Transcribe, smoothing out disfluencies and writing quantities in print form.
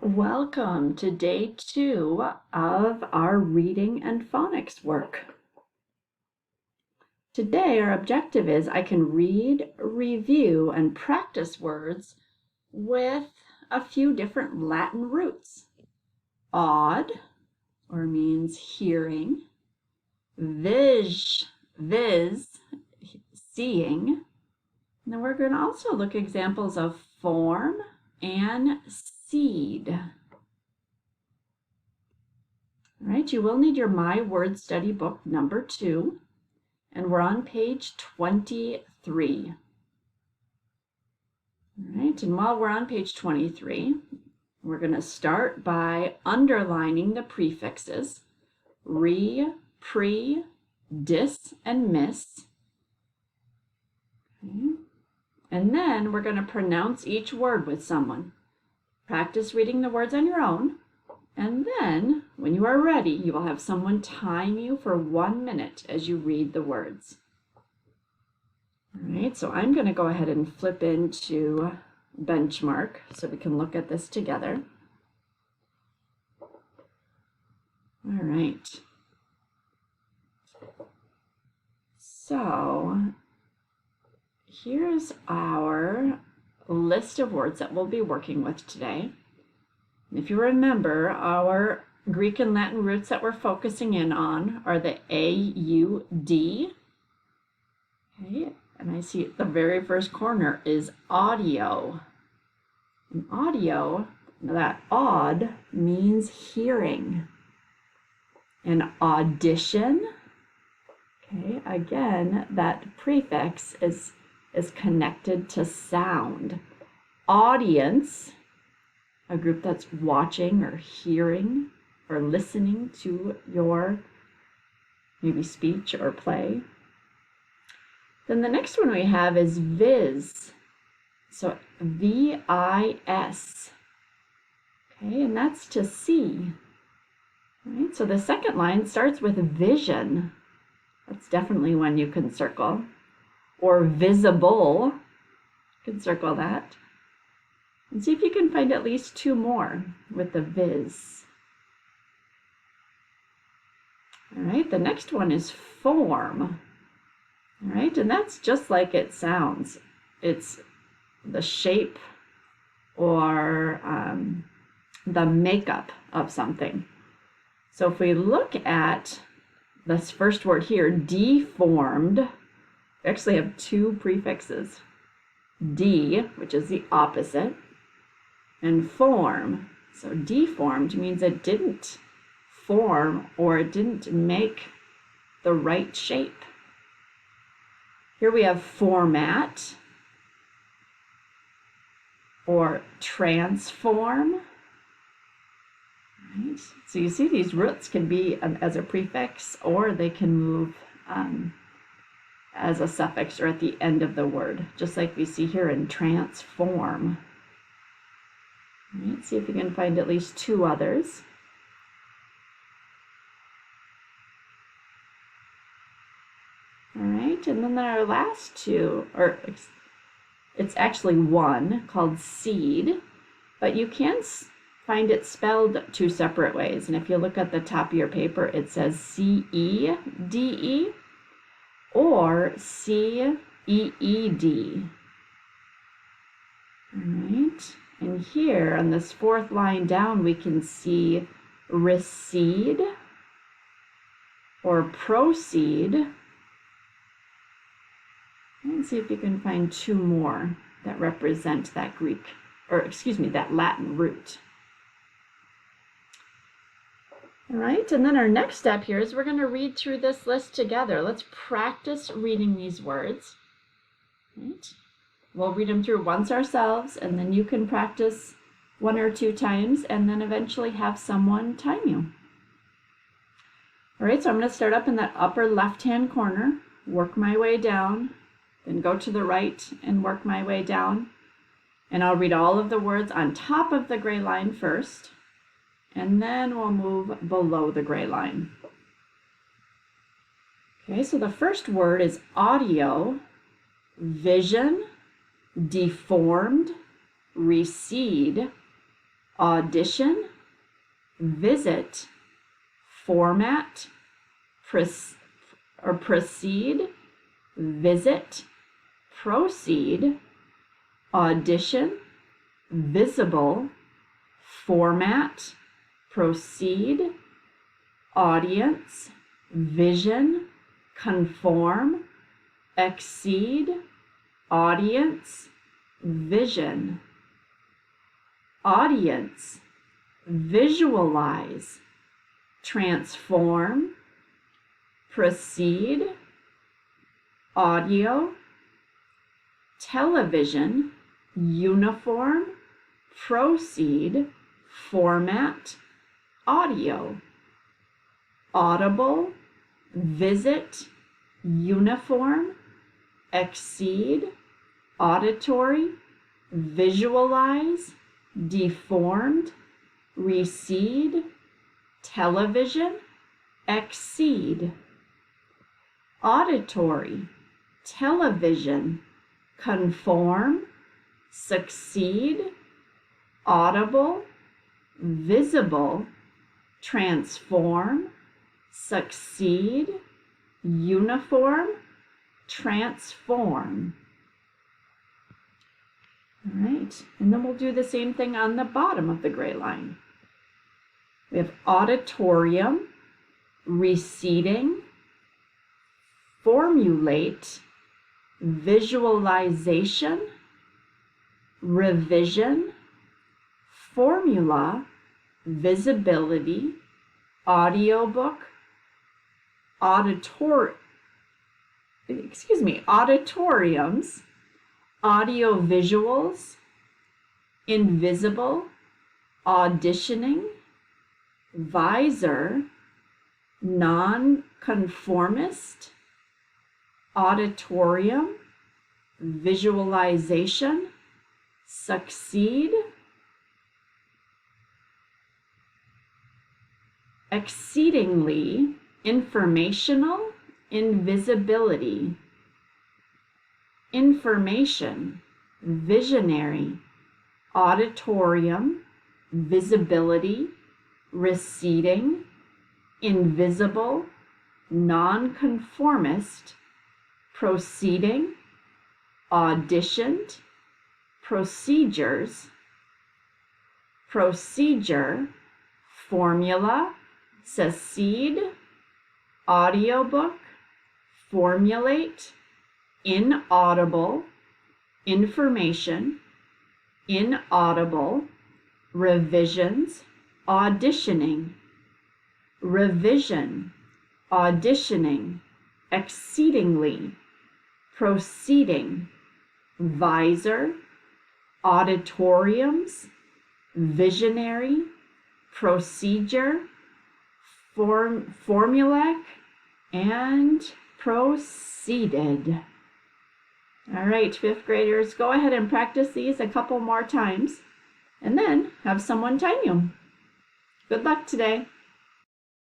Welcome to day 2 of our reading and phonics work. Today our objective is I can read, review, and practice words with a few different Latin roots. Aud, or means hearing, viz, seeing. And then we're going to also look at examples of form and seed. All right, you will need your My Word Study book number 2, and we're on page 23. All right, and while we're on page 23, we're going to start by underlining the prefixes re, pre, dis, and miss. Okay. And then we're going to pronounce each word with someone. Practice reading the words on your own. And then, when you are ready, you will have someone time you for 1 minute as you read the words. All right, so I'm going to go ahead and flip into Benchmark so we can look at this together. All right. So, here's our list of words that we'll be working with today. If you remember, our Greek and Latin roots that we're focusing in on are the A-U-D. Okay, and I see the very first corner is audio. And audio, that aud means hearing. And audition, okay, again, that prefix is connected to sound. Audience, a group that's watching or hearing or listening to your maybe speech or play. Then the next one we have is viz. So V-I-S. Okay, and that's to see. Right? So the second line starts with vision. That's definitely one you can circle. Or visible. You can circle that. And see if you can find at least 2 more with the viz. All right, the next one is form. All right, and that's just like it sounds. It's the shape or the makeup of something. So if we look at this first word here, deformed, we actually have 2 prefixes. De, which is the opposite, and form. So deformed means it didn't form or it didn't make the right shape. Here we have format or transform. Right. So you see these roots can be as a prefix or they can move as a suffix or at the end of the word, just like we see here in transform. All right, see if you can find at least 2 others. All right, and then our last 2, or it's actually 1 called seed, but you can find it spelled 2 separate ways. And if you look at the top of your paper, it says C-E-D-E or C-E-E-D. All right. And here on this 4th line down, we can see recede or proceed. And see if you can find 2 more that represent that Greek, or excuse me, that Latin root. All right, and then our next step here is we're going to read through this list together. Let's practice reading these words. Right. We'll read them through once ourselves, and then you can practice 1 or 2 times, and then eventually have someone time you. All right, so I'm going to start up in that upper left-hand corner, work my way down, then go to the right and work my way down. And I'll read all of the words on top of the gray line first, and then we'll move below the gray line. Okay, so the first word is audio, vision, deformed, recede, audition, visit, format, proceed, visit, proceed, audition, visible, format, proceed, audience, vision, conform, exceed, audience, vision, audience, visualize, transform, proceed, audio, television, uniform, proceed, format, audio, audible, visit, uniform, exceed, auditory, visualize, deformed, recede, television, exceed, auditory, television, conform, succeed, audible, visible, transform, succeed, uniform, transform. All right, and then we'll do the same thing on the bottom of the gray line. We have auditorium, receding, formulate, visualization, revision, formula, visibility, audiobook, auditoriums, audio visuals, invisible, auditioning, visor, nonconformist, auditorium, visualization, succeed, exceedingly, informational, invisibility, information, visionary, auditorium, visibility, receding, invisible, nonconformist, proceeding, auditioned, procedures, procedure, formula, succeed, audiobook, formulate, inaudible, information, inaudible, revisions, auditioning, revision, auditioning, exceedingly, proceeding, visor, auditoriums, visionary, procedure, formulaic, and proceeded. All right, fifth graders, go ahead and practice these a couple more times and then have someone time you. Good luck today.